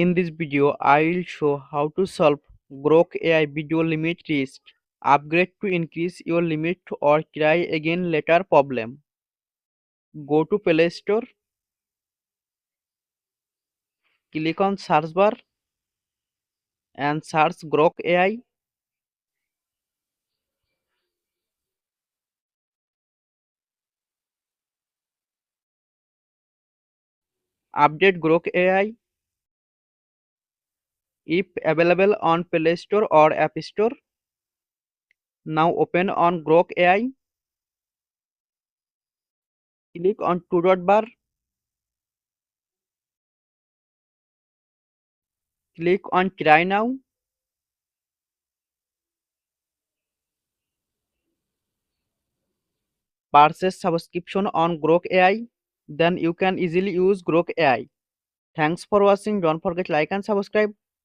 In this video, I will show how to solve Grok AI video limit risk. Upgrade to increase your limit or try again later problem. Go to Play Store, click on search bar and search Grok AI. Update Grok AI if available on Play Store or App Store. Now open on Grok AI. Click on two dot bar. Click on Try Now. Purchase subscription on Grok AI. Then you can easily use Grok AI. Thanks for watching. Don't forget like and subscribe.